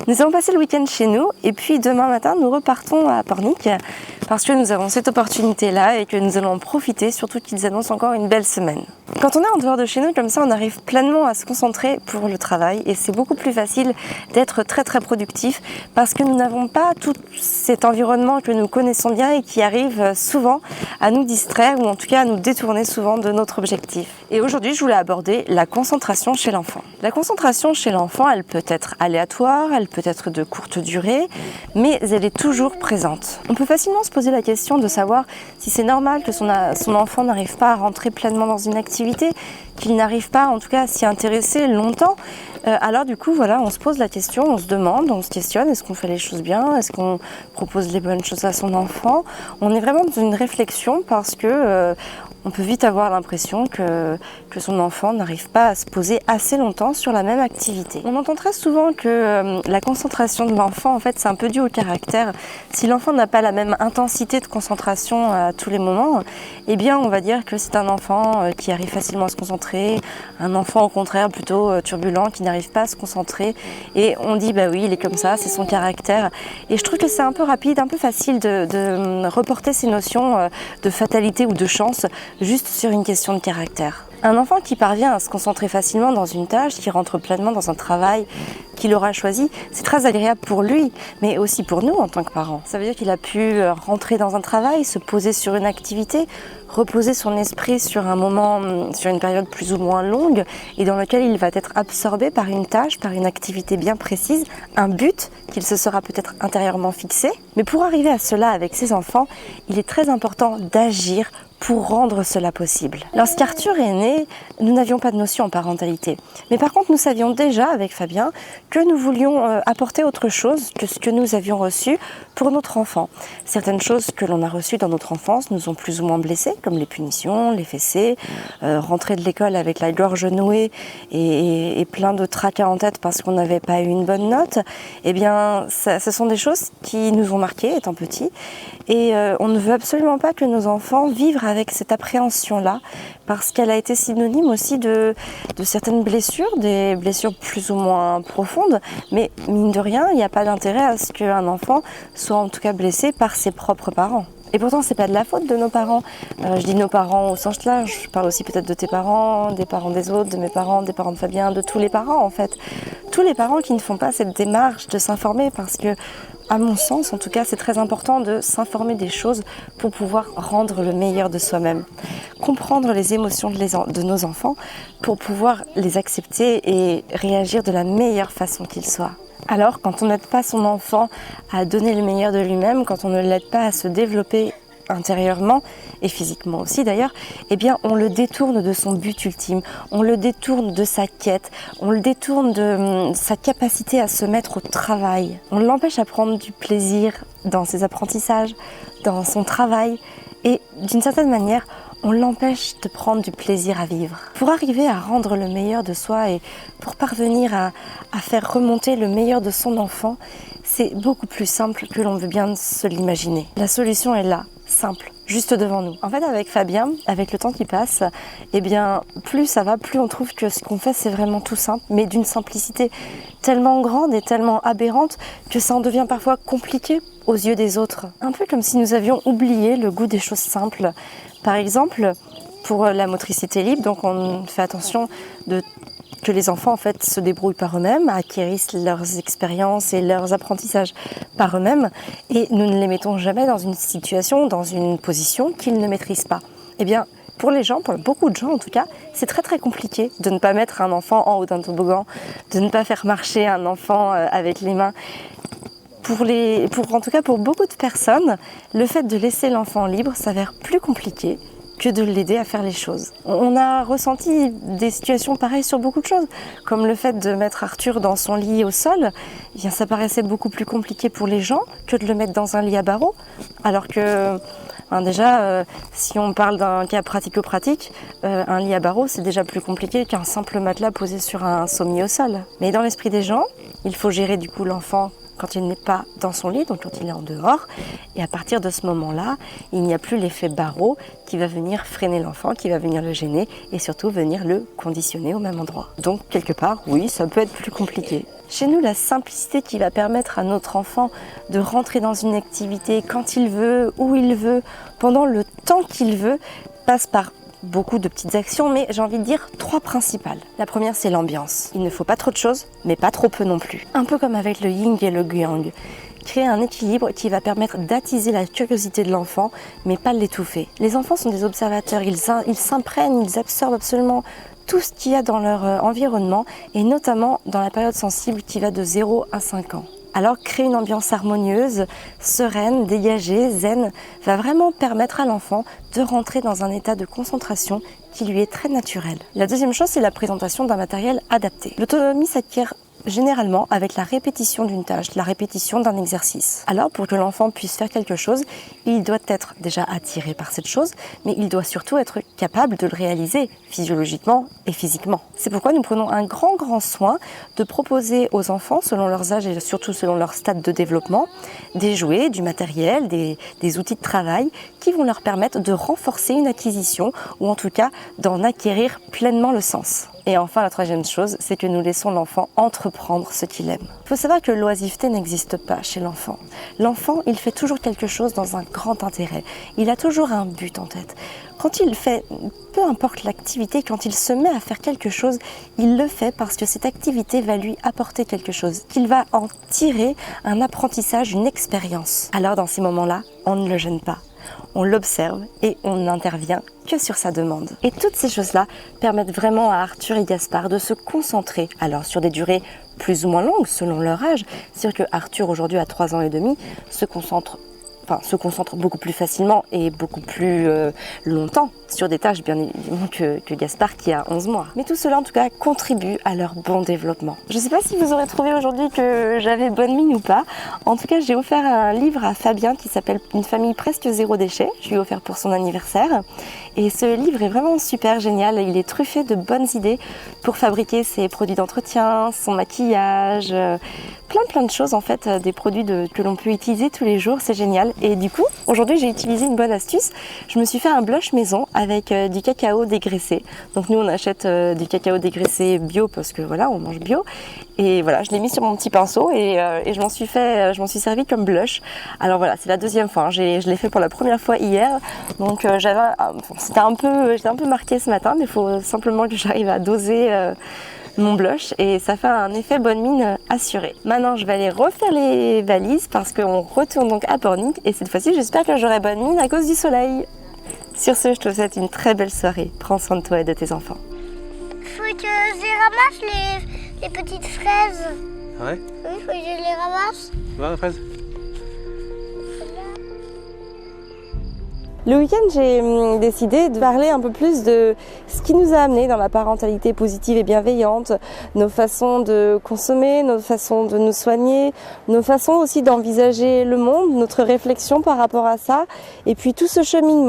Nous allons passer le week-end chez nous et puis demain matin nous repartons à Pornic parce que nous avons cette opportunité-là et que nous allons en profiter, surtout qu'ils annoncent encore une belle semaine. Quand on est en dehors de chez nous comme ça, on arrive pleinement à se concentrer pour le travail et c'est beaucoup plus facile d'être très productif parce que nous n'avons pas tout cet environnement que nous connaissons bien et qui arrive souvent à nous distraire ou en tout cas à nous détourner souvent de notre objectif. Et aujourd'hui, je voulais aborder la concentration chez l'enfant. La concentration chez l'enfant, elle peut être aléatoire, elle peut être de courte durée, mais elle est toujours présente. On peut facilement se poser la question de savoir si c'est normal que son enfant n'arrive pas à rentrer pleinement dans une activité, qu'il n'arrive pas en tout cas à s'y intéresser longtemps. Alors du coup, voilà, on se pose la question, on se demande, on se questionne, est-ce qu'on fait les choses bien? Est-ce qu'on propose les bonnes choses à son enfant? On est vraiment dans une réflexion parce que on peut vite avoir l'impression que son enfant n'arrive pas à se poser assez longtemps sur la même activité. On entend très souvent que la concentration de l'enfant, en fait, c'est un peu dû au caractère. Si l'enfant n'a pas la même intensité de concentration à tous les moments, eh bien, on va dire que c'est un enfant qui arrive facilement à se concentrer, un enfant au contraire plutôt turbulent qui n'arrive pas à se concentrer. Et on dit, bah oui, il est comme ça, c'est son caractère. Et je trouve que c'est un peu rapide, un peu facile de reporter ces notions de fatalité ou de chance juste sur une question de caractère. Un enfant qui parvient à se concentrer facilement dans une tâche, qui rentre pleinement dans un travail qu'il aura choisi, c'est très agréable pour lui, mais aussi pour nous en tant que parents. Ça veut dire qu'il a pu rentrer dans un travail, se poser sur une activité, reposer son esprit sur un moment, sur une période plus ou moins longue, et dans lequel il va être absorbé par une tâche, par une activité bien précise, un but qu'il se sera peut-être intérieurement fixé. Mais pour arriver à cela avec ses enfants, il est très important d'agir pour rendre cela possible. Lorsqu'Arthur est né, nous n'avions pas de notion en parentalité. Mais par contre, nous savions déjà avec Fabien que nous voulions apporter autre chose que ce que nous avions reçu pour notre enfant. Certaines choses que l'on a reçues dans notre enfance nous ont plus ou moins blessés, comme les punitions, les fessées, rentrer de l'école avec la gorge nouée et plein de tracas en tête parce qu'on n'avait pas eu une bonne note. Eh bien, ce sont des choses qui nous ont marqués étant petits. Et on ne veut absolument pas que nos enfants vivent avec cette appréhension-là, parce qu'elle a été synonyme aussi de certaines blessures, des blessures plus ou moins profondes, mais mine de rien, il n'y a pas d'intérêt à ce qu'un enfant soit en tout cas blessé par ses propres parents. Et pourtant, c'est pas de la faute de nos parents. Je dis nos parents au sens large, je parle aussi peut-être de tes parents, des parents des autres, de mes parents, des parents de Fabien, de tous les parents en fait. Tous les parents qui ne font pas cette démarche de s'informer parce que, à mon sens, en tout cas, c'est très important de s'informer des choses pour pouvoir rendre le meilleur de soi-même. Comprendre les émotions de nos enfants pour pouvoir les accepter et réagir de la meilleure façon qu'ils soient. Alors, quand on n'aide pas son enfant à donner le meilleur de lui-même, quand on ne l'aide pas à se développer intérieurement et physiquement aussi d'ailleurs, eh bien on le détourne de son but ultime, on le détourne de sa quête, on le détourne de sa capacité à se mettre au travail. On l'empêche à prendre du plaisir dans ses apprentissages, dans son travail et d'une certaine manière, on l'empêche de prendre du plaisir à vivre. Pour arriver à rendre le meilleur de soi et pour parvenir à faire remonter le meilleur de son enfant, c'est beaucoup plus simple que l'on veut bien se l'imaginer. La solution est là, simple, juste devant nous. En fait, avec Fabien, avec le temps qui passe, eh bien, plus ça va, plus on trouve que ce qu'on fait, c'est vraiment tout simple, mais d'une simplicité tellement grande et tellement aberrante que ça en devient parfois compliqué aux yeux des autres. Un peu comme si nous avions oublié le goût des choses simples. Par exemple, pour la motricité libre, donc on fait attention que les enfants en fait se débrouillent par eux-mêmes, acquérissent leurs expériences et leurs apprentissages par eux-mêmes, et nous ne les mettons jamais dans une situation, dans une position qu'ils ne maîtrisent pas. Eh bien, pour les gens, pour beaucoup de gens en tout cas, c'est très compliqué de ne pas mettre un enfant en haut d'un toboggan, de ne pas faire marcher un enfant avec les mains. En tout cas pour beaucoup de personnes, le fait de laisser l'enfant libre s'avère plus compliqué que de l'aider à faire les choses. On a ressenti des situations pareilles sur beaucoup de choses, comme le fait de mettre Arthur dans son lit au sol. Eh bien, ça paraissait beaucoup plus compliqué pour les gens que de le mettre dans un lit à barreaux, alors que déjà, si on parle d'un cas pratico-pratique, un lit à barreaux, c'est déjà plus compliqué qu'un simple matelas posé sur un sommier au sol. Mais dans l'esprit des gens, il faut gérer du coup l'enfant quand il n'est pas dans son lit, donc quand il est en dehors. Et à partir de ce moment-là, il n'y a plus l'effet barreau qui va venir freiner l'enfant, qui va venir le gêner et surtout venir le conditionner au même endroit. Donc quelque part, oui, ça peut être plus compliqué. Chez nous, la simplicité qui va permettre à notre enfant de rentrer dans une activité quand il veut, où il veut, pendant le temps qu'il veut, passe par beaucoup de petites actions, mais j'ai envie de dire 3 principales. La première, c'est l'ambiance. Il ne faut pas trop de choses, mais pas trop peu non plus. Un peu comme avec le yin et le yang. Créer un équilibre qui va permettre d'attiser la curiosité de l'enfant, mais pas l'étouffer. Les enfants sont des observateurs, ils s'imprègnent, ils absorbent absolument tout ce qu'il y a dans leur environnement, et notamment dans la période sensible qui va de 0 à 5 ans. Alors créer une ambiance harmonieuse, sereine, dégagée, zen, va vraiment permettre à l'enfant de rentrer dans un état de concentration qui lui est très naturel. La deuxième chose, c'est la présentation d'un matériel adapté. L'autonomie s'acquiert généralement avec la répétition d'une tâche, la répétition d'un exercice. Alors pour que l'enfant puisse faire quelque chose, il doit être déjà attiré par cette chose, mais il doit surtout être capable de le réaliser physiologiquement et physiquement. C'est pourquoi nous prenons un grand soin de proposer aux enfants, selon leurs âges et surtout selon leur stade de développement, des jouets, du matériel, des outils de travail qui vont leur permettre de renforcer une acquisition ou en tout cas d'en acquérir pleinement le sens. Et enfin, la troisième chose, c'est que nous laissons l'enfant entreprendre ce qu'il aime. Il faut savoir que l'oisiveté n'existe pas chez l'enfant. L'enfant, il fait toujours quelque chose dans un grand intérêt. Il a toujours un but en tête. Quand il fait, peu importe l'activité, quand il se met à faire quelque chose, il le fait parce que cette activité va lui apporter quelque chose, qu'il va en tirer un apprentissage, une expérience. Alors dans ces moments-là, on ne le gêne pas. On l'observe et on n'intervient que sur sa demande. Et toutes ces choses-là permettent vraiment à Arthur et Gaspard de se concentrer, alors sur des durées plus ou moins longues selon leur âge. C'est-à-dire que Arthur aujourd'hui à 3 ans et demi se concentre beaucoup plus facilement et beaucoup plus longtemps sur des tâches bien évidemment que Gaspard qui a 11 mois. Mais tout cela en tout cas contribue à leur bon développement. Je ne sais pas si vous aurez trouvé aujourd'hui que j'avais bonne mine ou pas. En tout cas, j'ai offert un livre à Fabien qui s'appelle Une famille presque zéro déchet. Je lui ai offert pour son anniversaire. Et ce livre est vraiment super génial. Il est truffé de bonnes idées pour fabriquer ses produits d'entretien, son maquillage, plein de choses en fait, des produits que l'on peut utiliser tous les jours. C'est génial. Et du coup, aujourd'hui, j'ai utilisé une bonne astuce. Je me suis fait un blush maison avec du cacao dégraissé. Donc nous, on achète du cacao dégraissé bio parce que voilà, on mange bio. Et voilà, je l'ai mis sur mon petit pinceau et je m'en suis servi comme blush. Alors voilà, c'est la deuxième fois. Je l'ai fait pour la première fois hier. Donc j'étais un peu marquée ce matin, mais il faut simplement que j'arrive à doser mon blush et ça fait un effet bonne mine assuré. Maintenant, je vais aller refaire les valises parce qu'on retourne donc à Pornic et cette fois-ci, j'espère que j'aurai bonne mine à cause du soleil. Sur ce, je te souhaite une très belle soirée. Prends soin de toi et de tes enfants. Faut que je ramasse les petites fraises. Ah ouais? Oui, faut que je les ramasse. Va, la fraise? Le week-end, j'ai décidé de parler un peu plus de ce qui nous a amené dans la parentalité positive et bienveillante, nos façons de consommer, nos façons de nous soigner, nos façons aussi d'envisager le monde, notre réflexion par rapport à ça, et puis tout ce cheminement.